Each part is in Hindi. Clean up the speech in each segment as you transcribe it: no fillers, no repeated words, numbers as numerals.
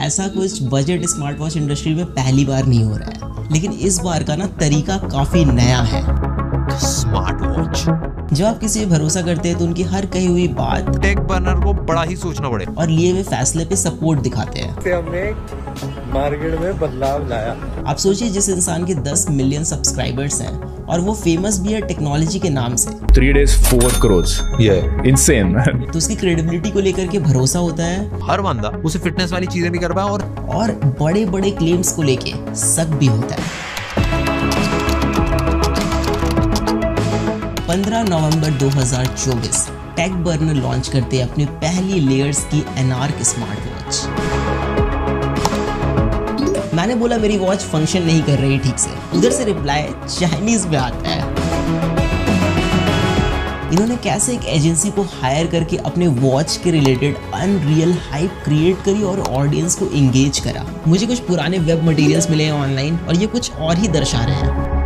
ऐसा कुछ बजट स्मार्ट वॉच इंडस्ट्री में पहली बार नहीं हो रहा है, लेकिन इस बार का ना तरीका काफी नया है। Smart watch. जब आप किसी पे भरोसा करते हैं तो उनकी हर कही हुई बात टेक बर्नर को बड़ा ही सोचना पड़े और लिए हुए फैसले पे सपोर्ट दिखाते हैं। हमने मार्केट में बदलाव लाया। आप सोचिए, जिस इंसान के 10 मिलियन सब्सक्राइबर्स हैं और वो फेमस भी है टेक्नोलॉजी के नाम से, 3 days 4 crores, insane man। तो उसकी क्रेडिबिलिटी को लेकर के भरोसा होता है। हर बंदा उसे फिटनेस वाली चीजें भी कर पाए और बड़े बड़े क्लेम्स को लेके शक भी होता है। 15 नवंबर 2024 टेक बर्नर लॉन्च करते हैं अपनी पहली लेयर्स की एनार्क स्मार्ट वॉच। मैंने बोला मेरी वॉच फंक्शन नहीं कर रही ठीक से, उधर से रिप्लाई चाइनीज में आता है। इन्होंने कैसे एक एजेंसी को हायर करके अपने वॉच के रिलेटेड अनरियल हाइप क्रिएट करी और ऑडियंस को एंगेज करा। मुझे कुछ पुराने वेब मटेरियल्स मिले हैं ऑनलाइन और ये कुछ और ही दर्शा रहे हैं।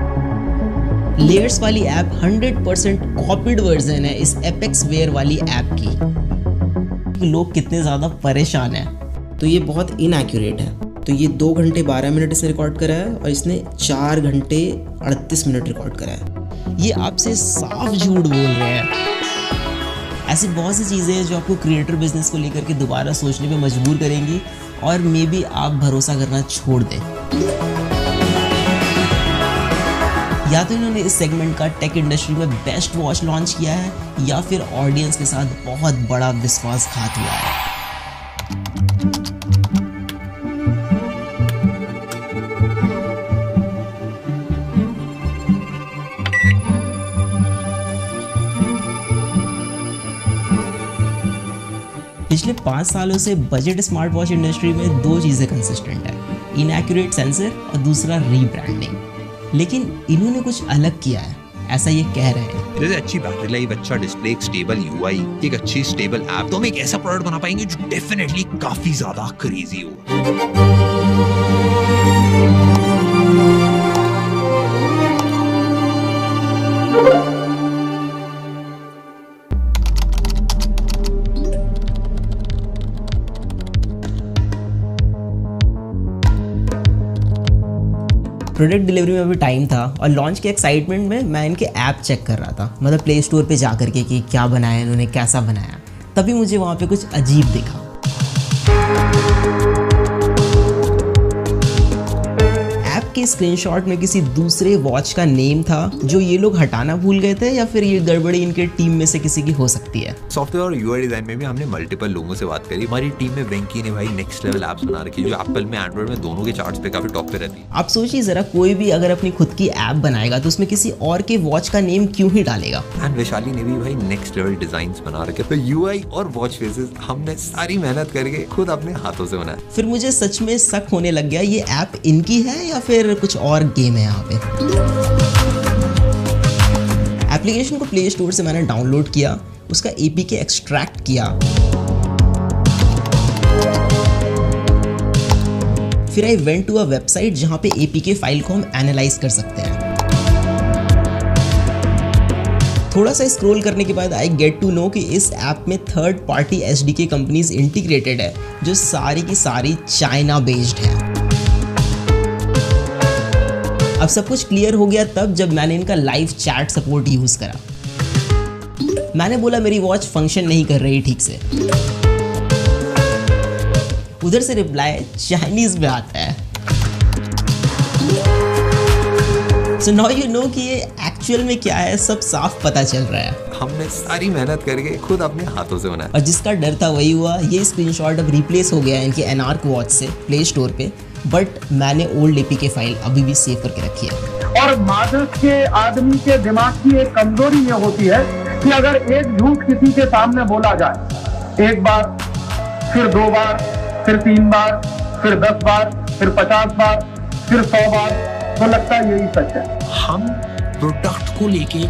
लेयर्स वाली ऐप 100% कॉपीड वर्जन है इस एपेक्स वेयर वाली ऐप की। लोग कितने ज़्यादा परेशान हैं। तो ये बहुत इनएक्यूरेट है। तो ये 2 घंटे 12 मिनट इसने रिकॉर्ड करा है और इसने 4 घंटे 38 मिनट रिकॉर्ड करा है। ये आपसे साफ झूठ बोल रहे हैं। ऐसी बहुत सी चीज़ें हैं जो आपको क्रिएटर बिजनेस को लेकर के दोबारा सोचने पे मजबूर करेंगी और मे बी आप भरोसा करना छोड़ दें। या तो इन्होंने इस सेगमेंट का टेक इंडस्ट्री में बेस्ट वॉच लॉन्च किया है या फिर ऑडियंस के साथ बहुत बड़ा विश्वासघात हुआ है। पिछले 5 सालों से बजट स्मार्ट वॉच इंडस्ट्री में 2 चीज़ें कंसिस्टेंट है, इनएक्यूरेट सेंसर और दूसरा रीब्रांडिंग। लेकिन इन्होंने कुछ अलग किया है, ऐसा ये कह रहे हैं। जैसे अच्छी बैटरी लाइफ, अच्छा डिस्प्ले, एक स्टेबल यूआई, एक अच्छी स्टेबल ऐप, तो हम एक ऐसा प्रोडक्ट बना पाएंगे जो डेफिनेटली काफी ज्यादा क्रेजी हो। प्रोडक्ट डिलीवरी में भी टाइम था और लॉन्च के एक्साइटमेंट में मैं इनके ऐप चेक कर रहा था, मतलब प्ले स्टोर पे जा करके कि क्या बनाया इन्होंने, कैसा बनाया। तभी मुझे वहाँ पे कुछ अजीब दिखा। ऐप के स्क्रीनशॉट में किसी दूसरे वॉच का नेम था जो ये लोग हटाना भूल गए थे या फिर ये गड़बड़ी इनके टीम में से किसी की हो सकती है। सॉफ्टवेयर और यूआई डिजाइन में भी हमने मल्टीपल लोगों से बात करी। हमारी टीम में वेंकी ने भाई नेक्स्ट लेवल एप्स बना रखी है जो एप्पल में, एंड्रॉइड में, दोनों के चार्ट्स पे काफी टॉप पे रहती है। आप सोचिए जरा, कोई भी अगर अपनी खुद की ऐप बनाएगा तो उसमें किसी और के वॉच का नेम क्यों ही डालेगा। एंड वैशाली ने भी भाई नेक्स्ट लेवल डिजाइन्स बना रखे। तो यूआई और वॉच फेसेस हमने सारी मेहनत करके खुद अपने हाथों से बनाया। फिर मुझे सच में शक होने लग गया, ये ऐप इनकी है या फिर कुछ और गेम है यहाँ पे। एप्लीकेशन को प्ले स्टोर से मैंने डाउनलोड किया, उसका एपीके एक्सट्रैक्ट किया, फिर I went to a website जहां पे एपीके फाइल को हम एनालाइज कर सकते हैं। थोड़ा सा स्क्रॉल करने के बाद आई गेट टू नो कि इस ऐप में third party SDK companies integrated है जो सारी की सारी चाइना बेस्ड है। अब सब कुछ क्लियर हो गया तब जब मैंने इनका लाइव चैट सपोर्ट यूज करा। मैंने बोला मेरी वॉच फंक्शन नहीं कर रही ठीक से, उधर से रिप्लाई चाइनीज में आता है। So now you know कि ये एक्चुअल में क्या है, सब साफ पता चल रहा है। हमने सारी मेहनत करके खुद अपने हाथों से बनाया और जिसका डर था वही हुआ। ये स्क्रीनशॉट अब रिप्लेस हो गया है इनकी एनार्क वॉच से प्ले स्टोर पे, बट मैंने ओल्ड एपीके फाइल अभी भी सेव करके रखी है। और मादक के आदमी के दिमाग की एक कमजोरी ये होती है कि अगर एक झूठ किसी के सामने बोला जाए, एक बार, फिर 2 बार, फिर 3 बार, फिर 10 बार, फिर 50 बार, फिर 100 बार, तो लगता है यही सच है। हम प्रोडक्ट को लेके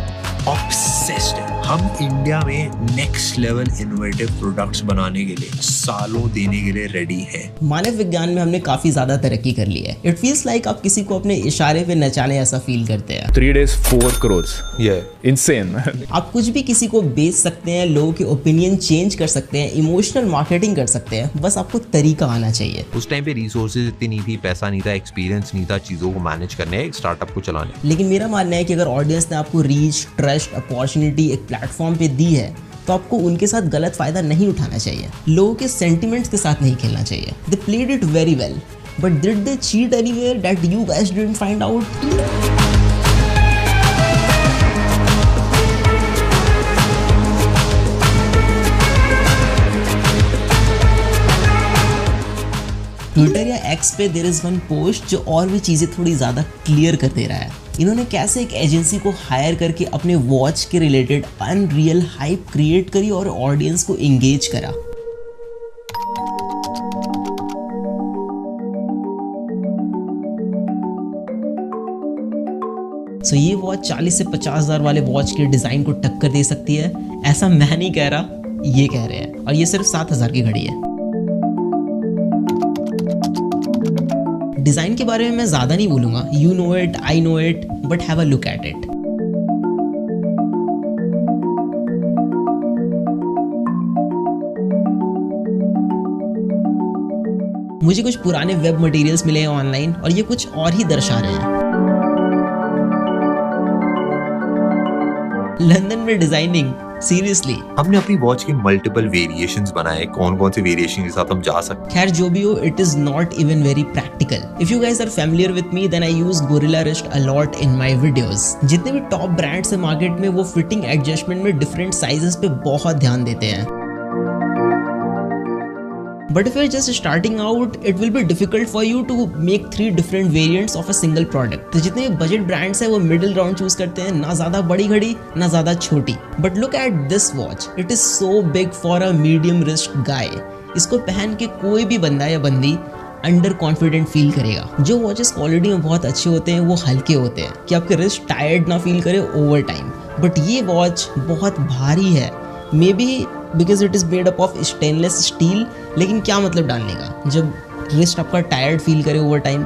ऑब्सेस्ड हैं। हम इंडिया में नेक्स्ट लेवल इनोवेटिव प्रोडक्ट्स बनाने के लिए सालों देने के लिए रेडी हैं। मानव विज्ञान में हमने काफी ज्यादा तरक्की कर ली है। इट फील्स लाइक आप किसी को अपने इशारे पे नचाने ऐसा फील करते हैं। 3 days 4 crores. Yeah, insane. आप कुछ भी किसी को बेच सकते हैं, लोगों के ओपिनियन चेंज कर सकते हैं, इमोशनल मार्केटिंग कर सकते हैं, बस आपको तरीका आना चाहिए। उस टाइम पे रिसोर्सेज इतनी नहीं थी, पैसा नहीं था, एक्सपीरियंस नहीं था चीजों को मैनेज करने, एक स्टार्टअप को चलाने। लेकिन मेरा मानना है कि अगर ऑडियंस ने आपको रीच, ट्रस्ट, अपॉर्चुनिटी एक प्लेटफॉर्म पे दी है तो आपको उनके साथ गलत फायदा नहीं उठाना चाहिए, लोगों के सेंटिमेंट्स के साथ नहीं खेलना चाहिए। They played it very well, but did they cheat anywhere that you guys didn't find out? Twitter या एक्स पे देयर इज वन पोस्ट जो और भी चीजें थोड़ी ज्यादा क्लियर कर दे रहा है। इन्होंने कैसे एक एजेंसी को हायर करके अपने वॉच के रिलेटेड अनरियल हाइप क्रिएट करी और ऑडियंस को एंगेज करा। सो ये वॉच 40 से 50,000 वाले वॉच के डिजाइन को टक्कर दे सकती है, ऐसा मैं नहीं कह रहा, ये कह रहे हैं। और ये सिर्फ 7,000 की घड़ी है। डिजाइन के बारे में मैं ज्यादा नहीं बोलूंगा, you know it, I know it, but have a look at it. मुझे कुछ पुराने वेब मटेरियल्स मिले हैं ऑनलाइन और ये कुछ और ही दर्शा रहे हैं। लंदन में डिजाइनिंग, सीरियसली। हमने अपनी वॉच के मल्टीपल वेरिएशंस बनाए, कौन कौन से वेरिएशन के साथ हम जा सकते हैं। खैर जो भी हो, it is not even very practical. If you guys are familiar with me then I use gorilla wrist a lot in my videos. जितने भी टॉप ब्रांड्स है मार्केट में वो फिटिंग एडजस्टमेंट में डिफरेंट साइजेस पे बहुत ध्यान देते हैं। But if you're just starting out, it will be difficult for you to make 3 different variants of a single product. तो जितने बजट ब्रांड्स हैं वो मिडिल राउंड चूज करते हैं, ना ज्यादा बड़ी घड़ी ना ज्यादा छोटी। But look at this watch, it is so big for a medium wrist guy. इसको पहन के कोई भी बंदा या बंदी अंडर कॉन्फिडेंट फील करेगा। जो वॉचेस क्वालिटी में बहुत अच्छे होते हैं वो हल्के होते हैं कि आपके रिस्ट टायर्ड ना फील करे ओवर टाइम। बट ये वॉच बहुत भारी है, may be because it is made up of stainless steel. लेकिन क्या मतलब डालने का जब रिस्ट आपका टायर्ड फील करे ओवर टाइम।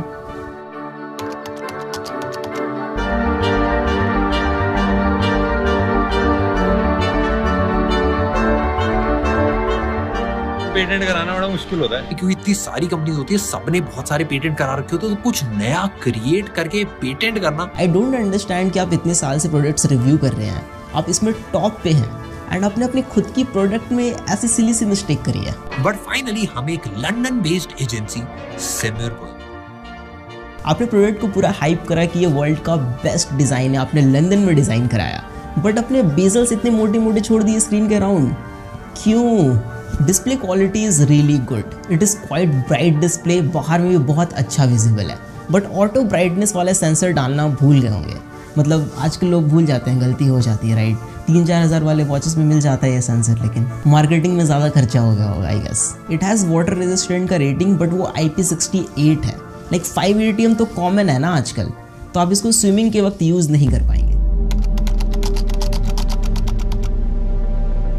पेटेंट कराना बड़ा मुश्किल होता है क्योंकि इतनी सारी कंपनीज होती है, सबने बहुत सारे पेटेंट करा रखे होते हैं, तो कुछ नया क्रिएट करके पेटेंट करना। आई डोंट अंडरस्टैंड कि आप इतने साल से प्रोडक्ट्स रिव्यू कर रहे हैं, आप इसमें टॉप पे हैं एंड आपने अपने खुद की प्रोडक्ट में ऐसी सिली सी मिस्टेक करी है। बट फाइनली हम एक लंदन बेस्ड एजेंसी सिमिर को आपने प्रोडक्ट को पूरा हाइप करा कि ये वर्ल्ड का बेस्ट डिजाइन है, आपने लंदन में डिजाइन कराया, बट अपने बेजल्स इतने मोटे मोटे छोड़ दिए स्क्रीन के अराउंड, क्यों? Display quality is really good, it is quite bright display, बाहर में भी बहुत अच्छा विजिबल है, बट ऑटो ब्राइटनेस वाला सेंसर डालना भूल गए होंगे। मतलब आजकल लोग भूल जाते हैं, गलती हो जाती है, राइट? 3-4 हज़ार वाले वॉचेस में मिल जाता है ये सेंसर, लेकिन मार्केटिंग में ज़्यादा खर्चा हो गया होगा I guess. It has water resistant का रेटिंग, बट वो IP68 है। लाइक 5 ATM तो कॉमन है ना आजकल, तो आप इसको स्विमिंग के वक्त यूज़ नहीं कर पाएंगे।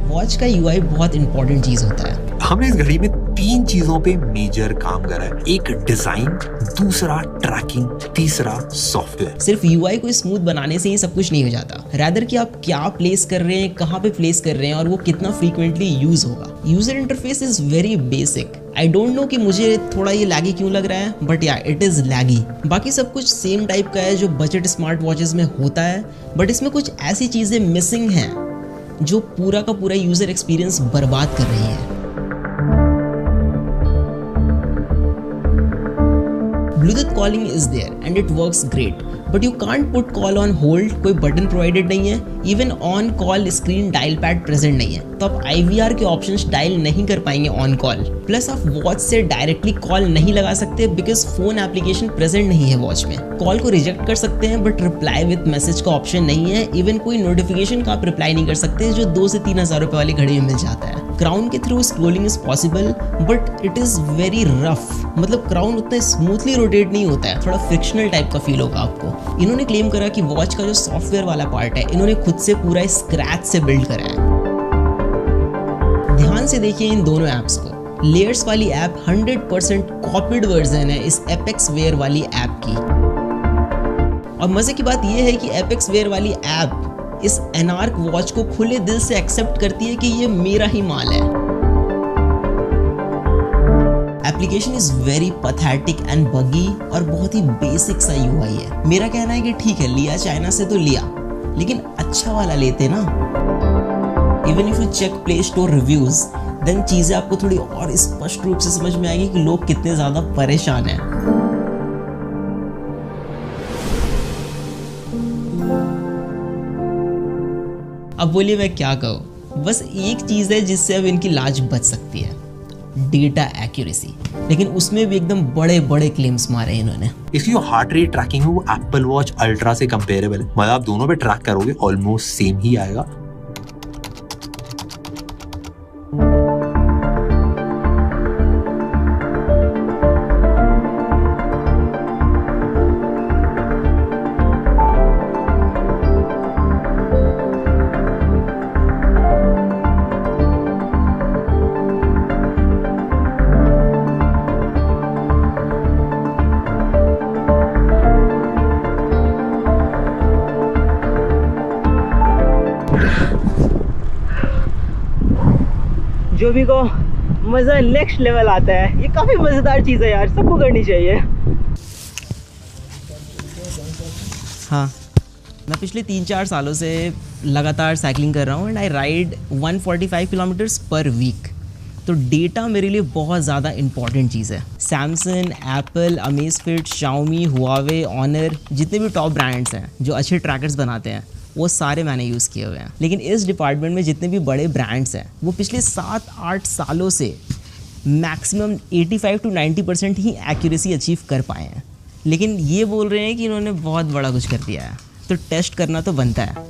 वॉच का UI बहुत इंपॉर्टेंट चीज़ होता है। हमने इस घड़ी में 3 चीजों पे मेजर काम करा है, एक डिजाइन, दूसरा ट्रैकिंग, तीसरा सॉफ्टवेयर। सिर्फ UI को स्मूथ बनाने से ही सब कुछ नहीं हो जाता, रैदर कि आप क्या प्लेस कर रहे हैं, कहाँ पे प्लेस कर रहे हैं और वो कितना फ्रीक्वेंटली यूज होगा। User interface is very basic. I don't know कि मुझे थोड़ा ये लैगी क्यों लग रहा है, बट या इट इज लैगी। बाकी सब कुछ सेम टाइप का है जो बजट स्मार्ट वॉचेस में होता है, बट इसमें कुछ ऐसी चीजें मिसिंग हैं जो पूरा का पूरा यूजर एक्सपीरियंस बर्बाद कर रही है। Bluetooth calling is there and it works great, but you can't put call on hold, कोई बटन प्रोवाइडेड नहीं है, even on call screen dial pad present नहीं है, तो आप IVR के ऑप्शंस डायल नहीं कर पाएंगे ऑन कॉल। प्लस आप वॉच से डायरेक्टली कॉल नहीं लगा सकते बिकॉज फोन एप्लीकेशन प्रेजेंट नहीं है वॉच में। कॉल को रिजेक्ट कर सकते हैं बट रिप्लाई विद मैसेज का ऑप्शन नहीं है। इवन कोई नोटिफिकेशन का आप रिप्लाई नहीं कर सकते जो 2 से 3 हज़ार रुपए वाली घड़ी में मिल जाता है। क्राउन के through scrolling is possible but it is very rough, मतलब क्राउन उतना स्मूथली रोटेट नहीं होता है, थोड़ा फ्रिक्शनल टाइप का फील होगा आपको। इन्होंने क्लेम करा कि वॉच का जो सॉफ्टवेयर वाला पार्ट है इन्होंने खुद से पूरा स्क्रैच से बिल्ड करा है। ध्यान से देखिए इन दोनों ऐप्स को। लेयर्स वाली ऐप 100% कॉपीड वर्जन है इस एपेक्स वेयर वाली ऐप की। और मजे की बात यह है कि एपेक्स वेयर वाली ऐप इस एनार्क वॉच को खुले दिल से एक्सेप्ट करती है कि ये मेरा ही माल है। Application is very pathetic and बगी और बहुत ही बेसिक सा यूआई है। मेरा कहना है कि ठीक है, लिया चाइना से तो लिया, लेकिन अच्छा वाला लेते ना। Even if you check Play Store reviews, then चीजें आपको थोड़ी और स्पष्ट रूप से समझ में आएगी कि लोग कितने ज्यादा परेशान हैं। अब बोलिए मैं क्या कहूँ, बस एक चीज है जिससे अब इनकी लाज बच सकती है, डेटा एक्यूरेसी। लेकिन उसमें भी एकदम बड़े बड़े क्लेम्स मारे इन्होंने। इसकी जो हार्ट रेट ट्रैकिंग है वो एप्पल वॉच अल्ट्रा से कंपेरेबल है। मतलब आप दोनों पे ट्रैक करोगे ऑलमोस्ट सेम ही आएगा। जो भी को मज़ा नेक्स्ट लेवल आता है, ये काफ़ी मज़ेदार चीज़ है यार, सबको करनी चाहिए। हाँ, मैं पिछले 3-4 सालों से लगातार साइकिलिंग कर रहा हूँ and I ride 145 kilometres per week. तो डेटा मेरे लिए बहुत ज़्यादा इंपॉर्टेंट चीज़ है। Samsung, Apple, Amazfit, Xiaomi, Huawei, Honor, जितने भी टॉप ब्रांड्स हैं जो अच्छे ट्रैकर्स बनाते हैं, वो सारे मैंने यूज़ किए हुए हैं। लेकिन इस डिपार्टमेंट में जितने भी बड़े ब्रांड्स हैं वो पिछले 7-8 सालों से maximum 85 to 90% he accuracy achieve कर पाए हैं। लेकिन ये बोल रहे हैं कि इन्होंने बहुत बड़ा कुछ कर दिया है, तो टेस्ट करना तो बनता है।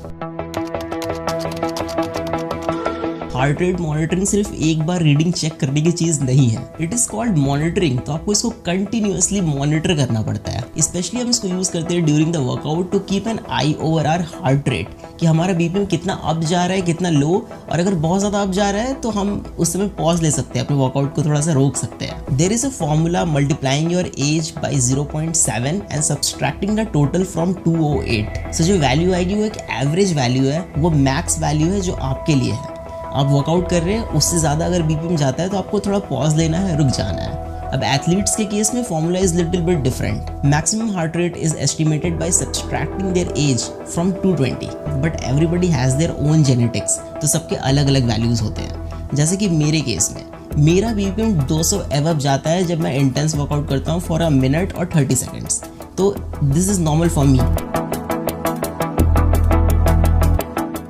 हार्ट रेट मॉनिटरिंग सिर्फ एक बार रीडिंग चेक करने की चीज़ नहीं है, इट इज़ कॉल्ड मॉनिटरिंग। तो आपको इसको कंटिन्यूअसली मॉनिटर करना पड़ता है। स्पेशली हम इसको यूज़ करते हैं during the workout to keep an eye over our heart rate, कि हमारा बीपीएम कितना अप जा रहा है, कितना लो, और अगर बहुत ज़्यादा अप जा रहा है तो हम उस समय पॉज ले सकते हैं, अपने वर्कआउट को थोड़ा सा रोक सकते हैं। There is a formula multiplying your age by 0.7 and subtracting the total from 208। So जो वैल्यू आएगी वो एक एवरेज वैल्यू है, वो मैक्स वैल्यू है जो आपके लिए है। आप वर्कआउट कर रहे हैं, उससे ज़्यादा अगर बीपीएम जाता है तो आपको थोड़ा पॉज लेना है, रुक जाना है। अब एथलीट्स के केस में formula is little bit different. Maximum heart rate is estimated by subtracting their age from 220, but everybody has their own genetics, तो सबके अलग अलग वैल्यूज़ होते हैं। जैसे कि मेरे केस में मेरा बीपीएम 200 एवब जाता है जब मैं इंटेंस वर्कआउट करता हूँ फॉर अ मिनट और 30 सेकेंड्स, तो this is normal for me.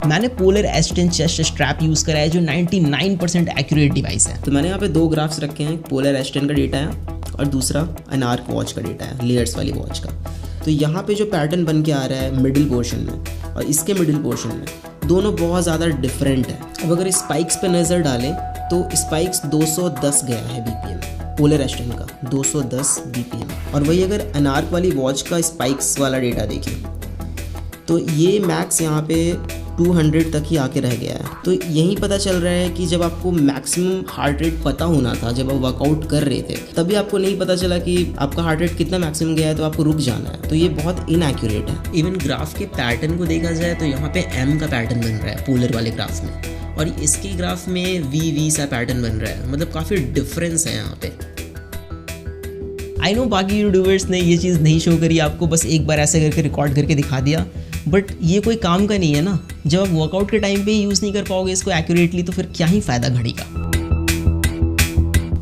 मैंने पोलर एस10 चेस्ट स्ट्रैप यूज़ करा है जो 99% एक्यूरेट डिवाइस है। तो मैंने यहाँ पे 2 ग्राफ्स रखे हैं, पोलर एस10 का डेटा है और दूसरा एनार्क वॉच का डेटा है, लेयर्स वाली वॉच का। तो यहाँ पे जो पैटर्न बन के आ रहा है मिडिल पोर्शन में और इसके मिडिल पोर्शन में, दोनों बहुत ज़्यादा डिफरेंट है। अब अगर स्पाइक्स पे नज़र डालें तो स्पाइक्स 210 गया है बीपीएम पोलर एस10 का, 210 बीपीएम। और वही अगर एनार्क वाली वॉच का स्पाइक्स वाला डेटा देखें तो ये मैक्स यहाँ पे 200 तक ही आके रह गया है। तो यही पता चल रहा है कि जब आपको मैक्सिमम हार्ट रेट पता होना था, जब आप वर्कआउट कर रहे थे, तभी आपको नहीं पता चला कि आपका हार्ट रेट कितना मैक्सिमम गया है, तो आपको रुक जाना है। तो ये बहुत इनएक्यूरेट है। इवन ग्राफ के पैटर्न को देखा जाए तो यहाँ पे एम का पैटर्न बन रहा है पोलर वाले ग्राफ में, और इसके ग्राफ में वी सा पैटर्न बन रहा है। मतलब काफ़ी डिफरेंस है यहाँ पे। आई नो बाकी यूट्यूबर्स ने ये चीज़ नहीं शो करी आपको, बस एक बार ऐसे करके रिकॉर्ड करके दिखा दिया, बट ये कोई काम का नहीं है ना। जब आप वर्कआउट के टाइम पे यूज़ नहीं कर पाओगे इसको एक्यूरेटली, तो फिर क्या ही फ़ायदा घड़ी का।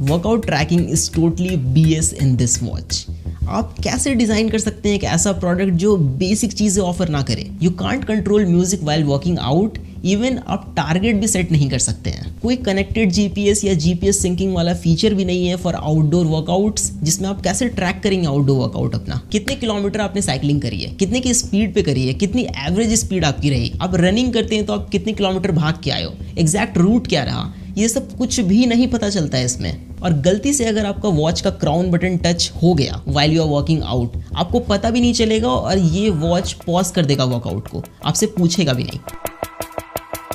Workout tracking is totally BS in this watch. आप कैसे डिज़ाइन कर सकते हैं एक ऐसा प्रोडक्ट जो बेसिक चीज़ें ऑफर ना करे। You can't control music while working out, even आप टारगेट भी सेट नहीं कर सकते हैं। कोई कनेक्टेड GPS या GPS सिंकिंग वाला फीचर भी नहीं है फॉर आउटडोर वर्कआउट्स, जिसमें आप कैसे ट्रैक करेंगे आउटडोर वर्कआउट अपना। कितने किलोमीटर आपने साइकिलिंग करी है, कितने की स्पीड पे करी है, कितनी एवरेज स्पीड आपकी रही। आप रनिंग करते हैं तो आप कितने किलोमीटर भाग के आए हो, एग्जैक्ट रूट क्या रहा, ये सब कुछ भी नहीं पता चलता है इसमें। और गलती से अगर आपका वॉच का क्राउन बटन टच हो गया while you are working out, आपको पता भी नहीं चलेगा और ये वॉच पॉज कर देगा वर्कआउट को, आपसे पूछेगा भी नहीं।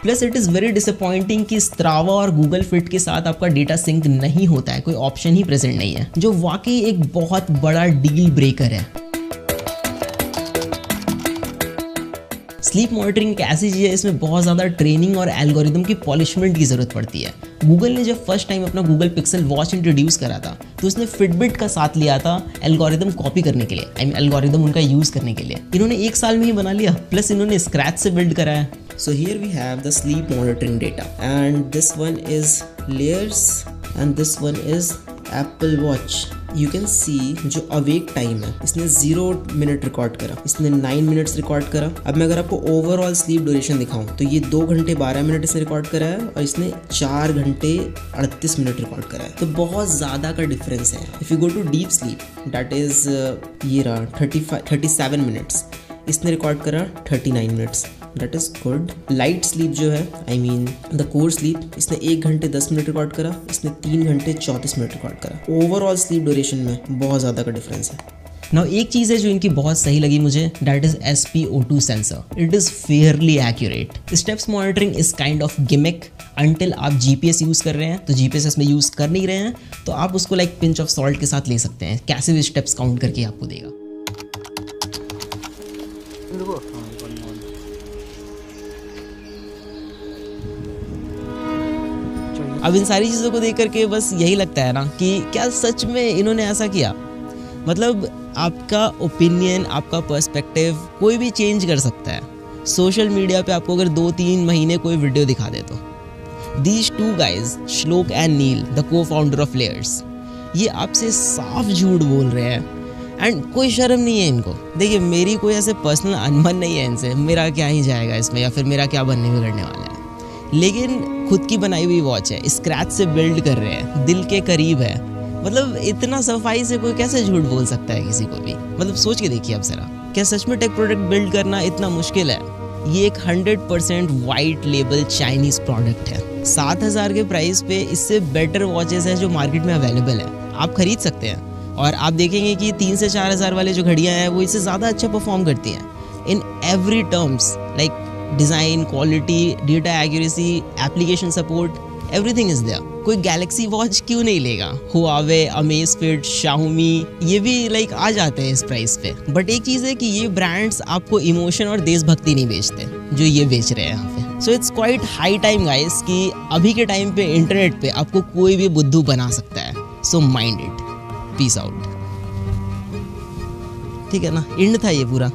Plus it is very disappointing कि स्ट्रावा और गूगल फिट के साथ आपका डेटा सिंक नहीं होता है, कोई ऑप्शन ही प्रेजेंट नहीं है, जो वाकई एक बहुत बड़ा डील ब्रेकर है। स्लीप मॉनिटरिंग एक ऐसी चीज़ है, इसमें बहुत ज़्यादा ट्रेनिंग और एल्गोरिदम की पॉलिशमेंट की ज़रूरत पड़ती है। गूगल ने जब फर्स्ट टाइम अपना गूगल पिक्सल वॉच इंट्रोड्यूस करा था तो उसने फिटबिट का साथ लिया था एल्गोरिदम कॉपी करने के लिए, एल्गोरिदम उनका यूज़ करने के लिए। इन्होंने 1 साल में ही बना लिया, प्लस इन्होंने स्क्रैच से बिल्ड करा है। So here we have the sleep monitoring data, and this one is layers and this one is Apple Watch. You can see जो अवेक टाइम है इसने 0 मिनट रिकॉर्ड करा, इसने 9 मिनट्स रिकॉर्ड करा। अब मैं अगर आपको ओवरऑल स्लीप ड्यूरेशन दिखाऊं तो ये 2 घंटे 12 मिनट इसने रिकॉर्ड करा है और इसने 4 घंटे 38 मिनट रिकॉर्ड करा है, तो बहुत ज़्यादा का डिफरेंस है। If you go to deep sleep that is ये रहा 37 मिनट्स, इसने रिकॉर्ड करा 39 minutes, that is good. Light sleep जो है द कोर स्लीप, इसने 1 घंटे 10 मिनट रिकॉर्ड करा, इसने 3 घंटे 34 मिनट रिकॉर्ड करा। ओवरऑल स्लीप ड्यूरेशन में बहुत ज़्यादा का डिफरेंस है। नाउ एक चीज़ है जो इनकी बहुत सही लगी मुझे, that is SpO2 sensor. It is Fairlie accurate. Steps monitoring is kind of gimmick until आप GPS यूज़ कर रहे हैं, तो GPS इसमें यूज़ कर नहीं रहे हैं तो आप उसको लाइक पिंच ऑफ सॉल्ट के साथ ले सकते हैं, कैसे भी स्टेप्स काउंट करके आपको देगा। अब इन सारी चीज़ों को देख करके बस यही लगता है ना कि क्या सच में इन्होंने ऐसा किया। मतलब आपका ओपिनियन, आपका पर्सपेक्टिव कोई भी चेंज कर सकता है। सोशल मीडिया पे आपको अगर 2-3 महीने कोई वीडियो दिखा दे तो दीज 2 गाइज, श्लोक एंड नील, द को फाउंडर ऑफ लेयर्स, ये आपसे साफ झूठ बोल रहे हैं एंड कोई शर्म नहीं है इनको। देखिए मेरी कोई ऐसे पर्सनल अनबन नहीं है इनसे, मेरा क्या ही जाएगा इसमें या फिर मेरा क्या बनने बिगड़ने वाला है, लेकिन खुद की बनाई हुई वॉच है, स्क्रैच से बिल्ड कर रहे हैं, दिल के करीब है। मतलब इतना सफाई से कोई कैसे झूठ बोल सकता है किसी को भी। मतलब सोच के देखिए अब जरा, क्या सच में टेक प्रोडक्ट बिल्ड करना इतना मुश्किल है? ये एक 100% वाइट लेबल चाइनीज प्रोडक्ट है। 7,000 के प्राइस पे इससे बेटर वॉचेस हैं जो मार्केट में अवेलेबल है, आप खरीद सकते हैं। और आप देखेंगे कि 3 से 4,000 वाले जो घड़ियाँ हैं वो इससे ज़्यादा अच्छा परफॉर्म करती हैं in every terms, like design, quality, data accuracy, application support, everything is there. कोई गैलेक्सी वॉच क्यों नहीं लेगा? हुआवे, अमेज़फिट, शाओमी, ये भी लाइक आ जाते हैं इस प्राइस पे। बट एक चीज़ है कि ये ब्रांड्स आपको इमोशन और देशभक्ति नहीं बेचते जो ये बेच रहे हैं यहाँ पे। So it's quite high time guys कि अभी के टाइम पे इंटरनेट पे आपको कोई भी बुद्धू बना सकता है। So mind it, peace out. ठीक है ना, एंड था ये पूरा।